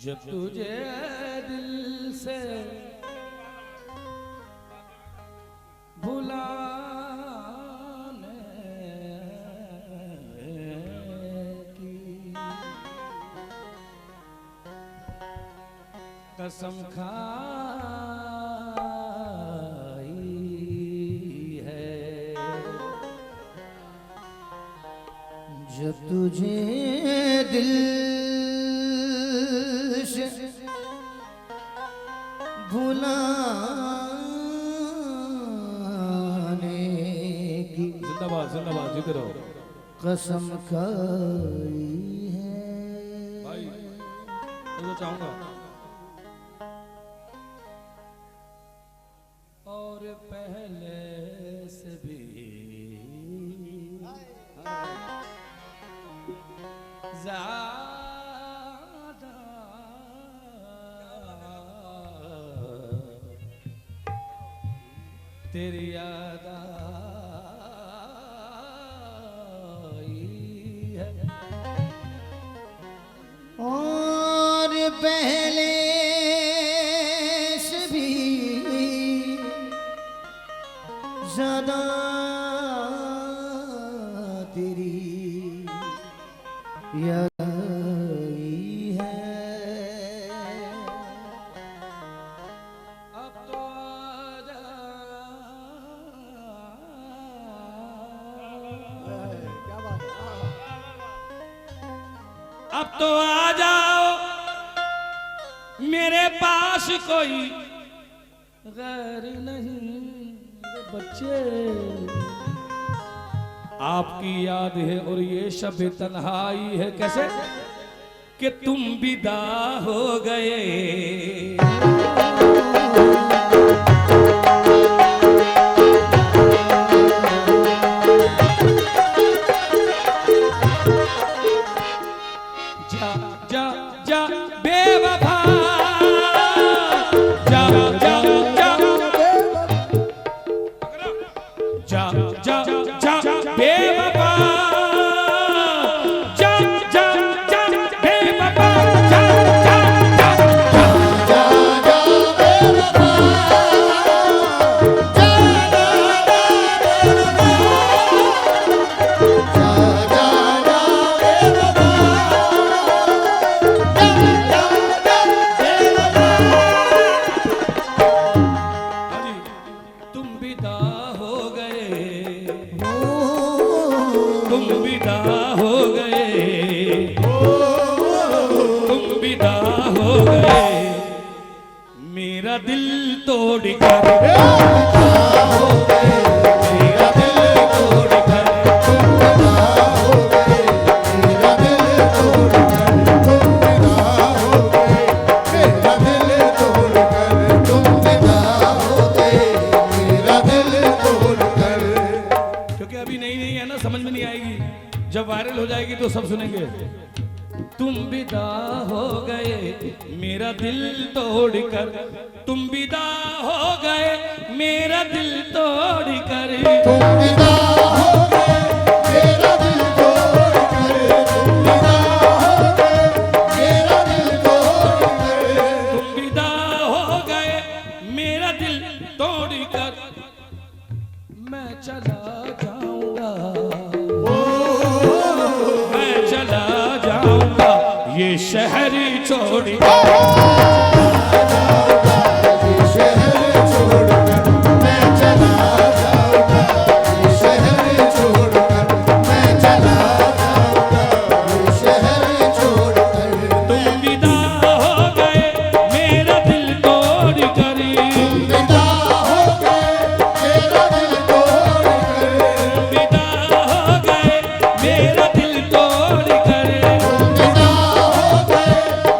जब तुझे दिल से भुलाने की कसम खाई है, जब तुझे दिल से भुलाने की जिंदाबाद जिंदाबाद जीते रहो कसम खाई है। भाई मैं तो चाहूंगा और पहले से भी ज़्यादा तेरी याद आई है, और पहले से भी ज़्यादा तेरी याद आई है। अब तो आजा, अब तो आ जाओ मेरे पास, कोई गैर नहीं बच्चे, आपकी याद है और ये शब तन्हाई है। कैसे कि तुम विदा हो गए, जा जा जा बेवफा, जा जा जा जा जा जा बेवफा, जा जा जा बेवफा, जा जा जा तुम विदा हो गए, तुम विदा हो गए, तुम विदा हो गए, मेरा दिल तोड़ कर मेरा दिल तोड़ कर, क्योंकि अभी नई नई है ना, समझ में नहीं आएगी, जब वायरल हो जाएगी तो सब सुनेंगे। तुम विदा हो गए मेरा दिल तोड़ कर, तुम विदा हो गए मेरा दिल तोड़ कर, तुम विदा हो गए मेरा दिल तोड़ कर, तुम विदा हो गए मेरा दिल तोड़ कर, तुम विदा हो गए मेरा दिल तोड़ कर, मैं चला जाऊंगा, मैं चला जाऊंगा ये शहर छोड़ कर,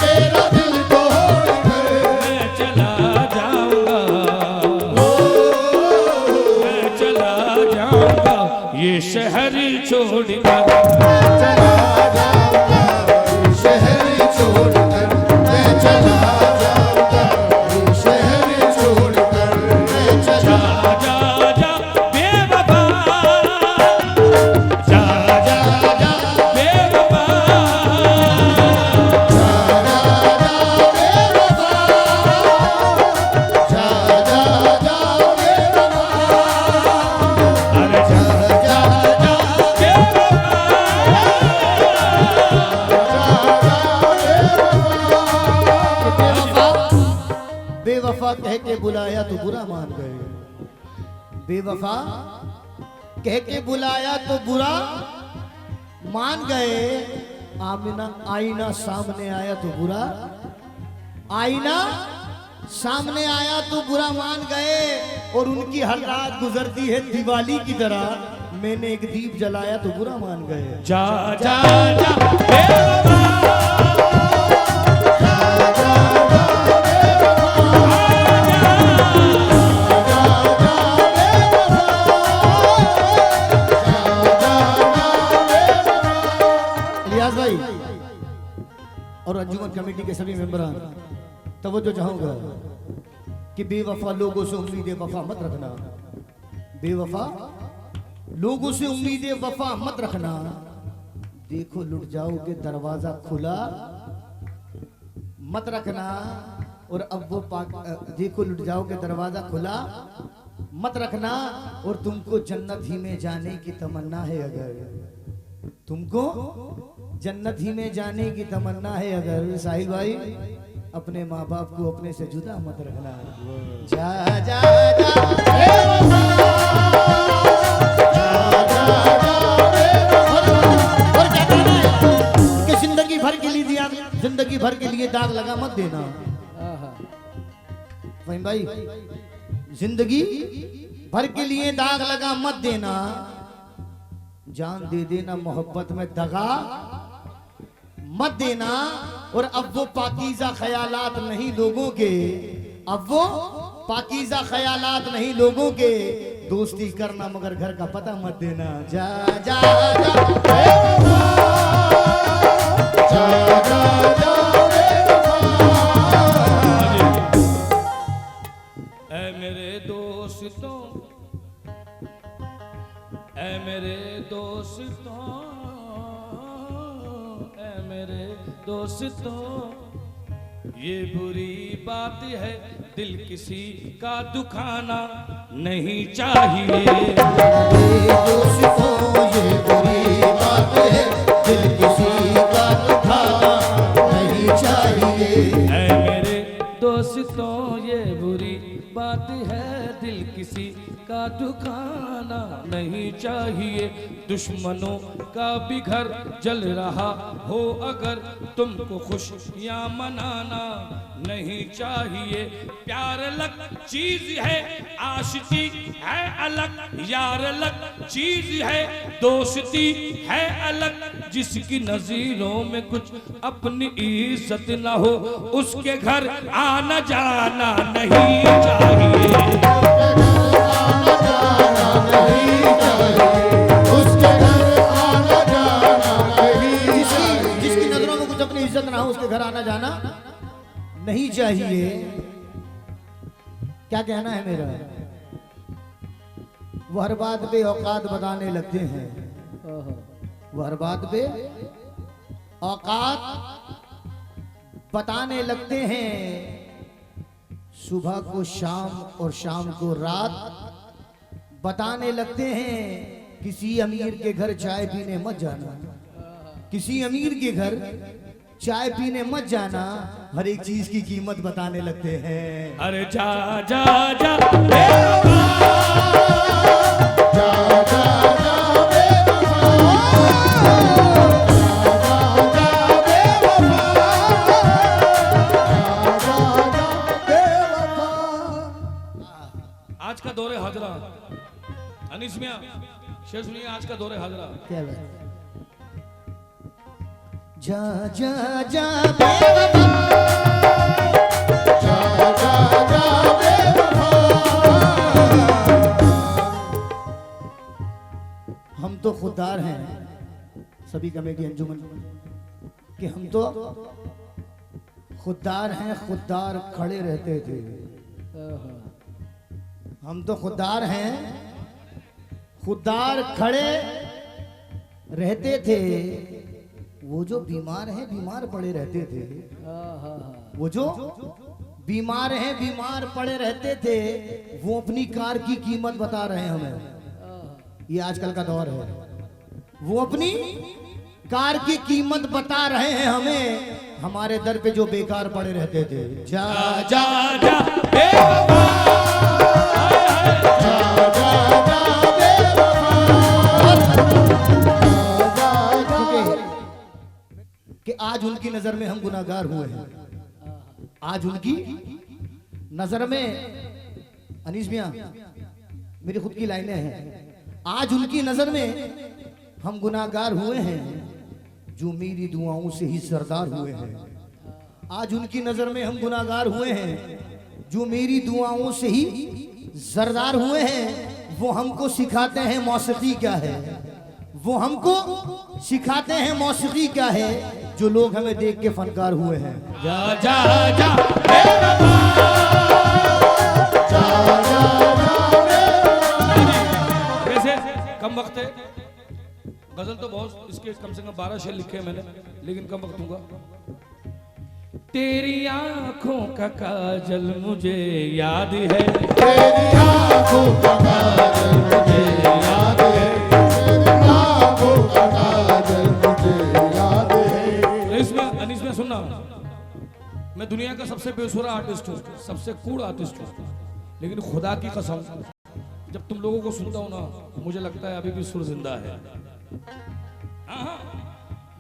मेरा दिल तोड़ बेवफा कह के बुलाया तो बुरा मान गए, बेवफा कह के बुलाया तो बुरा मान गए। आईना सामने आया तो बुरा, आईना सामने आया तो बुरा मान गए। और उनकी हर रात गुजरती है दिवाली की तरह, मैंने एक दीप जलाया तो बुरा मान गए। जा जा जा बेवफा, इलियास भाई और अंजुमन कमेटी के सभी मेंबरान, तवज्जो चाहूंगा कि बेवफा लोगों से उम्मीदें वफा मत रखना, बेवफा लोगों से उम्मीदें वफा मत रखना। देखो लुट जाओगे दरवाजा खुला मत रखना। और अब वो देखो लुट जाओगे दरवाजा खुला मत रखना। और तुमको जन्नत ही में जाने की तमन्ना है, अगर तुमको जन्नत ही में जाने की तमन्ना है अगर, साहिल भाई अपने माँ बाप को अपने से जुदा मत रखना। जा जा जा जिंदगी भर के लिए दिया, जिंदगी भर के लिए दाग लगा मत देना। फहीम भाई जिंदगी भर के लिए दाग लगा मत देना। जान दे देना मोहब्बत में दगा मत देना। और अब वो पाकीज़ा ख्यालात नहीं लोगों के, अब वो पाकीज़ा ख्यालात नहीं लोगों के। दोस्ती करना मगर घर का पता मत देना। जा जा जा ऐ मेरे दोस्तों, ऐ मेरे दोस्तों, ऐ मेरे दोस्तों, ये बुरी बात है दिल किसी का दुखाना नहीं चाहिए। दोस्तों ये बुरी बात है दिल किसी का दुखाना नहीं चाहिए। ऐ मेरे दोस्तों ये बुरी बात है दिल किसी का दुखाना नहीं चाहिए। दुश्मनों का भी घर जल रहा हो अगर तुमको खुशियाँ मनाना नहीं चाहिए। प्यार अलग चीज है, आशिकी है अलग, यार अलग चीज है, दोस्ती है अलग। जिसकी नज़ीरों में कुछ अपनी इज्जत ना हो उसके घर आना जाना नहीं चाहिए। जिसकी नजरों में कुछ अपनी इज्जत ना हो उसके घर आना जाना नहीं चाहिए। क्या कहना है मेरा? वो हर बात पे औकात बताने लगते हैं, वो हर बात पे औकात बताने लगते हैं। सुबह को शाम और शाम को रात बताने लगते हैं। किसी अमीर के घर चाय पीने मत जाना, किसी अमीर के घर चाय पीने मत जाना। हर एक चीज की कीमत बताने लगते हैं। अरे जा जा जा बेवफा, जा जा जा आज का दौरे हाजरा अनीस मियां शेर सुनिए। आज का दौरे हाजरा क्या बात? जा जा जा बेवफा, जा जा जा बेवफा। हम तो खुददार हैं सभी कमेटी अंजुमन कि हम तो खुददार हैं, खुददार खड़े रहते थे। हम तो खुददार हैं, खुददार खड़े रहते थे। वो जो बीमार हैं बीमार पड़े रहते थे, वो जो बीमार हैं बीमार पड़े रहते थे। वो अपनी कार की कीमत बता रहे हैं हमें। ये आजकल का दौर है। वो अपनी कार की कीमत बता रहे हैं हमें, हमारे दर पे जो बेकार पड़े रहते थे। जा जा जा बेवफा, जा जा जा कि आज उनकी नजर में हम गुनाहगार हुए हैं। आज उनकी नजर में, अनीस मियां मेरी खुद की लाइनें हैं, आज उनकी नजर में हम गुनाहगार हुए हैं जो मेरी दुआओं से ही सरदार हुए हैं। आज उनकी नजर में हम गुनाहगार हुए हैं जो मेरी दुआओं से ही सरदार हुए हैं। वो हमको सिखाते हैं मौसीकी क्या है, वो हमको सिखाते हैं मौसीकी क्या है, जो लोग हमें देख के फनकार हुए हैं। जा जा जा बेवफा, जा जा जा वैसे कम वक्त है, गजल तो बहुत, इसके कम से कम 12 शेर लिखे हैं मैंने, लेकिन कम वक्त दूंगा। तेरी आंखों का काजल मुझे याद है, तेरी आंखों का काजल मुझे याद है, तेरी आंखों का काजल मुझे याद है। इसमें अनीस में सुनना, मैं दुनिया का सबसे बेसुरा आर्टिस्ट हूँ, सबसे कूड़ आर्टिस्ट हूँ, लेकिन खुदा की कसम जब तुम लोगों को सुनता हूँ ना, मुझे लगता है अभी भी सुर जिंदा है। हाँ,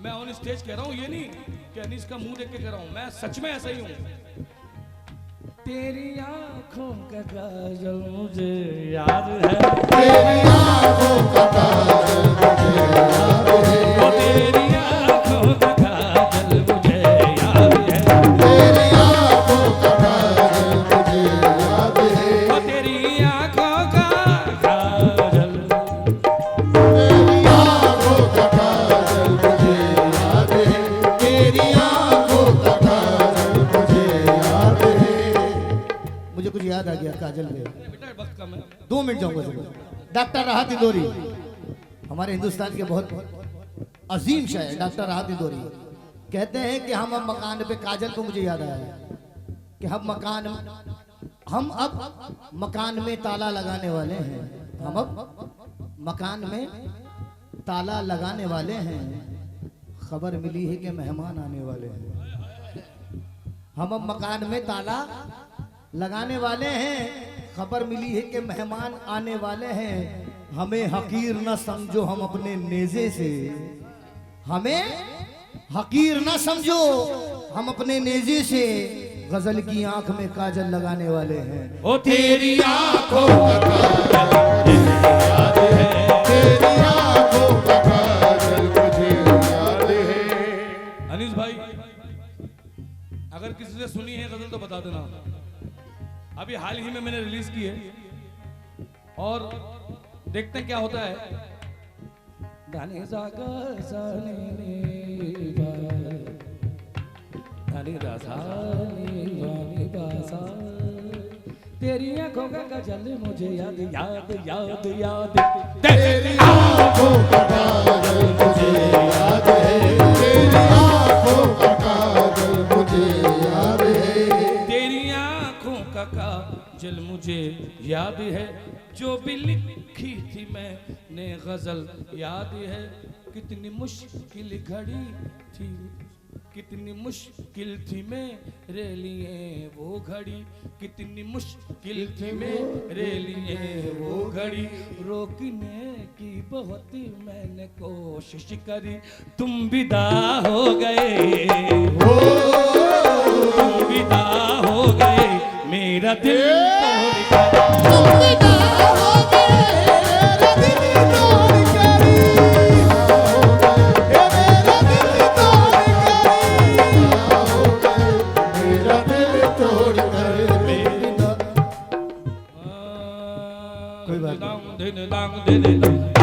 मैं ऑन स्टेज कह रहा हूँ, ये नहीं कि अनीस का मुंह देख के कह रहा हूँ, मैं सच में ऐसा ही हूँ। तेरी आंखों का काजल मुझे याद है, तेरी आंखों का काजल मुझे याद है, ओ तेरी आंखों का काजल मुझे याद है, तेरी आंखों का काजल मुझे याद है, ओ तेरी आंखों का काजल, तेरी आंखों का काजल मुझे याद है, तेरी आंखों का काजल मुझे याद है। मुझे कुछ याद आ गया काजल में, बेटा वक्त कम है। 2 मिनट जाऊंगा जरूर। डॉक्टर राहत इंदौरी हमारे हिंदुस्तान के बहुत अजीम शायर डॉक्टर राहत इंदौरी कहते हैं कि हम अब मकान पे, काजल को मुझे याद आया कि हम अब मकान में ताला लगाने वाले हैं, हम अब मकान में ताला लगाने वाले हैं, खबर मिली है कि मेहमान आने वाले हैं। हम अब मकान में ताला लगाने वाले हैं, खबर मिली है कि मेहमान आने वाले हैं। हमें हकीर न समझो हम अपने नेज़े से, हमें हकीर न समझो हम अपने नेज़े से, गजल की आंख में काजल लगाने वाले हैं। ओ तेरी आंखों का काजल मुझे याद है, तेरी आंखों का काजल मुझे याद है। अनीस भाई अगर किसी से सुनी है गजल तो बता देना। अभी हाल ही में मैंने रिलीज की है और देखते हैं क्या होता है। गाने जागा साने गाने दासाने गाने दासा, तेरी आंखों का काजल मुझे याद याद याद याद, तेरी आंखों का काजल मुझे याद है, तेरी आंखों का काजल मुझे याद है, तेरी आंखों का काजल मुझे याद है, जो भी लिखी थी मैंने गजल याद है। कितनी मुश्किल घड़ी थी, कितनी मुश्किल थी मेरे लिए वो घड़ी, कितनी मुश्किल थी मेरे लिए वो घड़ी, रोकने की बहुत मैंने कोशिश करी, तुम विदा हो गए, तुम विदा हो गए, मेरा दिल तोड़ कर, तुम विदा हो गए, मेरा दिल तोड़ कर, मेरा दिल तोड़ कर, कोई बात नहीं।